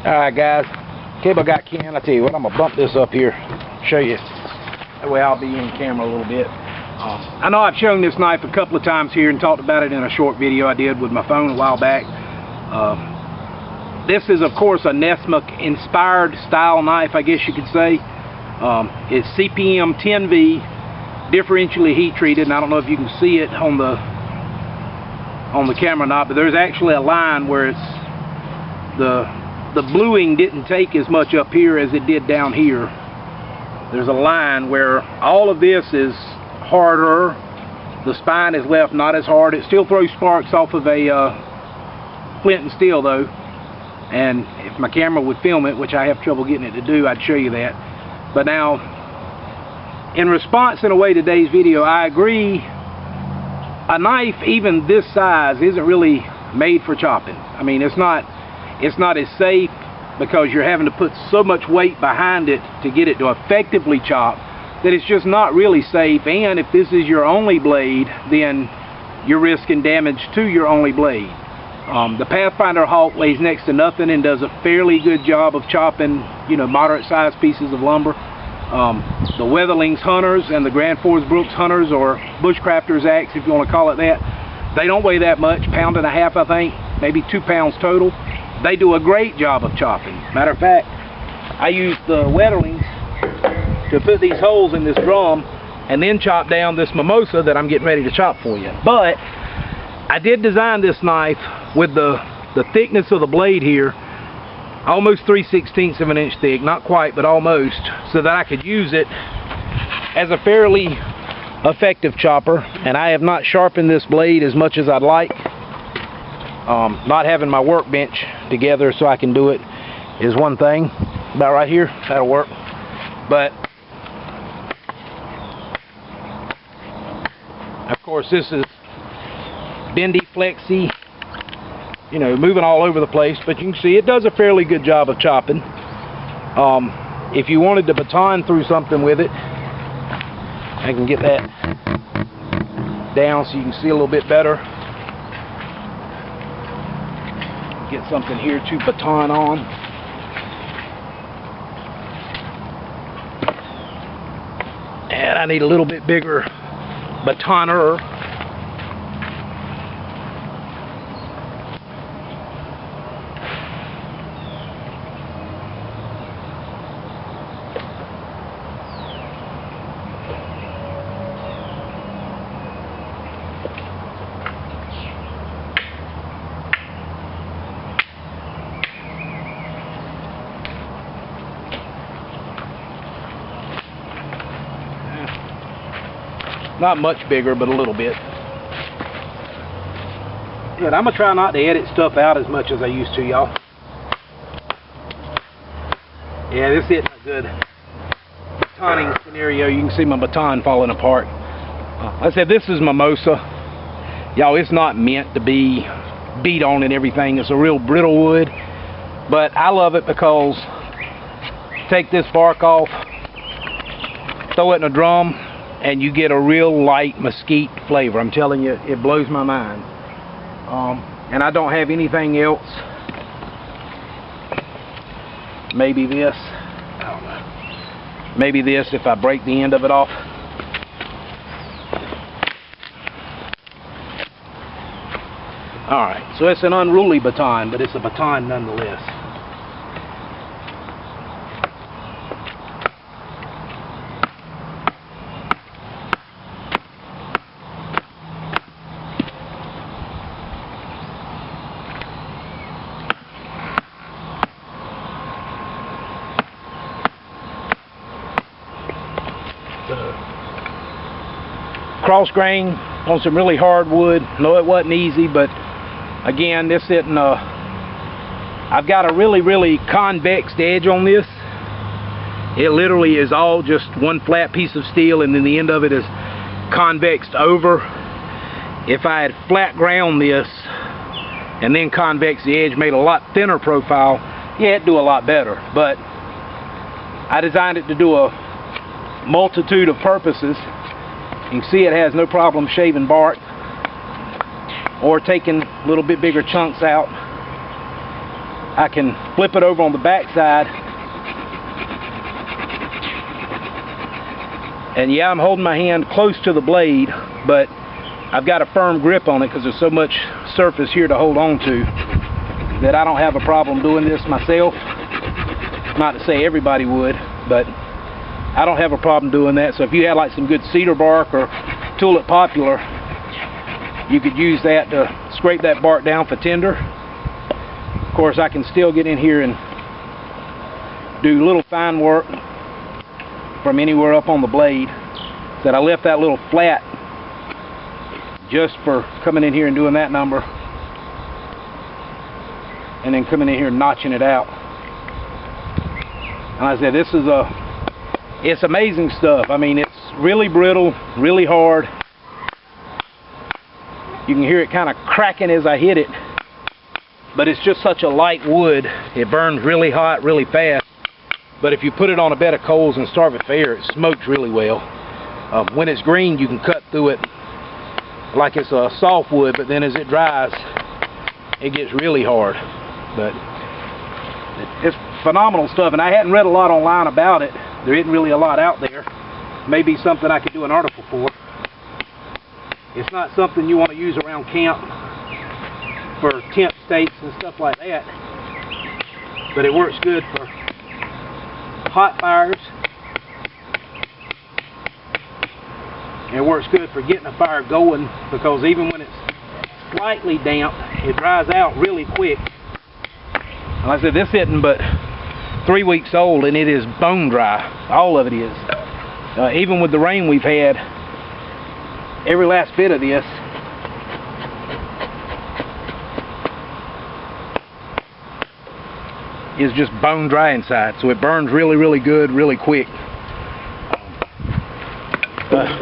Alright guys, cable got can. I tell you what, I'm gonna bump this up here, show you. That way I'll be in camera a little bit. I know I've shown this knife a couple of times here and talked about it in a short video I did with my phone a while back. This is of course a Muck inspired style knife, I guess you could say. It's CPM 10V, differentially heat treated, and I don't know if you can see it on the camera or not, but there's actually a line where it's the bluing didn't take as much up here as it did down here. There's a line where all of this is harder, the spine is left not as hard. It still throws sparks off of a flint and steel though, and if my camera would film it, which I have trouble getting it to do, I'd show you that. But now, in response in a way to today's video, I agree, a knife even this size isn't really made for chopping. I mean, it's not as safe because you're having to put so much weight behind it to get it to effectively chop that it's just not really safe. And if this is your only blade, then you're risking damage to your only blade. The Pathfinder Hawk weighs next to nothing and does a fairly good job of chopping, you know, moderate sized pieces of lumber. The Weatherlings Hunters and the Grand Forks Brooks Hunters, or Bushcrafters Axe if you want to call it that, they don't weigh that much, 1.5 pounds I think, maybe 2 pounds total. They do a great job of chopping. Matter of fact, I use the Weatherlings to put these holes in this drum and then chop down this mimosa that I'm getting ready to chop for you. But I did design this knife with the thickness of the blade here, almost 3/16 of an inch thick, not quite but almost, so that I could use it as a fairly effective chopper. And I have not sharpened this blade as much as I'd like. Not having my workbench together so I can do it is one thing. About right here, that'll work. But of course this is bendy, flexy, you know, moving all over the place, but you can see it does a fairly good job of chopping. If you wanted to baton through something with it, I can get that down so you can see a little bit better. Get something here to baton on. And I need a little bit bigger batoner. Not much bigger, but a little bit. Good. I'm gonna try not to edit stuff out as much as I used to, y'all. Yeah, this isn't a good batoning scenario. You can see my baton falling apart. Like I said, this is mimosa. Y'all, it's not meant to be beat on and everything. It's a real brittle wood, but I love it because take this bark off, throw it in a drum, and you get a real light mesquite flavor. I'm telling you, it blows my mind. And I don't have anything else. Maybe this. I don't know. Maybe this if I break the end of it off. Alright, so it's an unruly baton, but it's a baton nonetheless. Cross grain on some really hard wood. No, it wasn't easy, but again, this isn't I've got a really convex edge on this. It literally is all just one flat piece of steel, and then the end of it is convexed over. If I had flat ground this and then convex the edge, made a lot thinner profile, yeah, it'd do a lot better. But I designed it to do a multitude of purposes. You can see it has no problem shaving bark or taking a little bit bigger chunks out. I can flip it over on the back side. And yeah, I'm holding my hand close to the blade, but I've got a firm grip on it because there's so much surface here to hold on to that I don't have a problem doing this myself. Not to say everybody would, but I don't have a problem doing that. So if you had like some good cedar bark or tulip poplar, you could use that to scrape that bark down for tinder. Of course, I can still get in here and do little fine work from anywhere up on the blade. That I left that little flat just for coming in here and doing that number, and then coming in here and notching it out. And like I said, this is it's amazing stuff. I mean, it's really brittle, really hard. You can hear it kind of cracking as I hit it, but it's just such a light wood. It burns really hot, really fast. But if you put it on a bed of coals and starve it fair, it smokes really well. When it's green, you can cut through it like it's a softwood, but then as it dries, it gets really hard. But it's phenomenal stuff, and I hadn't read a lot online about it. There isn't really a lot out there. Maybe something I could do an article for. It's not something you want to use around camp for tent stakes and stuff like that, but it works good for hot fires. It works good for getting a fire going, because even when it's slightly damp, it dries out really quick. And like I said, this isn't but 3 weeks old, and it is bone dry. All of it is. Even with the rain we've had, every last bit of this is just bone dry inside, so it burns really, really good, really quick.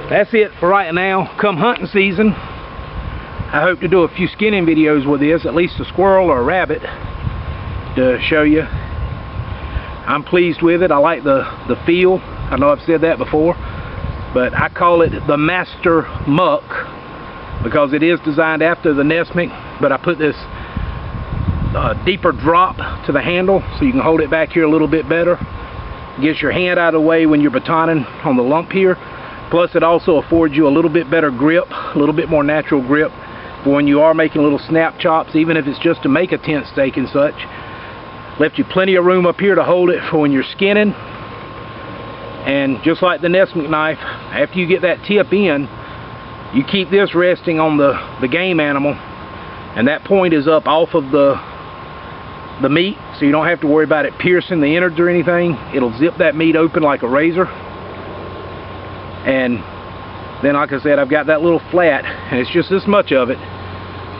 That's it for right now. Come hunting season, I hope to do a few skinning videos with this, at least a squirrel or a rabbit to show you. I'm pleased with it. I like the feel. I know I've said that before, but I call it the Master Muck because it is designed after the Nesmith, but I put this deeper drop to the handle so you can hold it back here a little bit better. Gets your hand out of the way when you're batoning on the lump here. Plus it also affords you a little bit better grip, a little bit more natural grip for when you are making little snap chops, even if it's just to make a tent stake and such. Left you plenty of room up here to hold it for when you're skinning. And just like the Nesmith knife, after you get that tip in, you keep this resting on the game animal, and that point is up off of the meat, so you don't have to worry about it piercing the innards or anything. It'll zip that meat open like a razor. And then, like I said, I've got that little flat, and it's just this much of it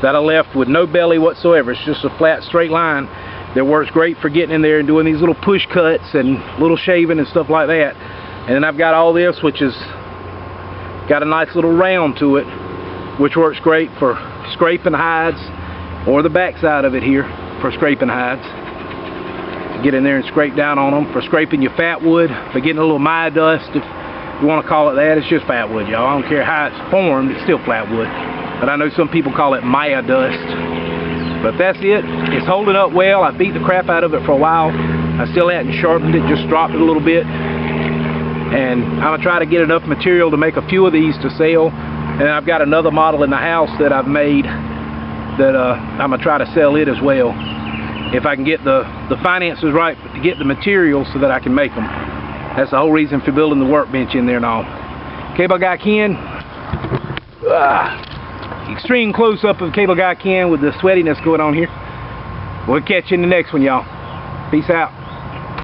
that I left with no belly whatsoever. It's just a flat straight line that works great for getting in there and doing these little push cuts and little shaving and stuff like that. And then I've got all this, which is got a nice little round to it, which works great for scraping hides, or the back side of it here for scraping hides. Get in there and scrape down on them, for scraping your fat wood, for getting a little Maya dust, if you want to call it that. It's just fat wood, y'all. I don't care how it's formed, it's still flat wood. But I know some people call it Maya dust. But that's it. It's holding up well. I beat the crap out of it for a while. I still hadn't sharpened it, just dropped it a little bit. And I'm going to try to get enough material to make a few of these to sell. And I've got another model in the house that I've made that I'm going to try to sell it as well, if I can get the finances right to get the materials so that I can make them. That's the whole reason for building the workbench in there and all. Cable Guy Ken. Extreme close-up of Cable Guy Ken with the sweatiness going on here. We'll catch you in the next one, y'all. Peace out.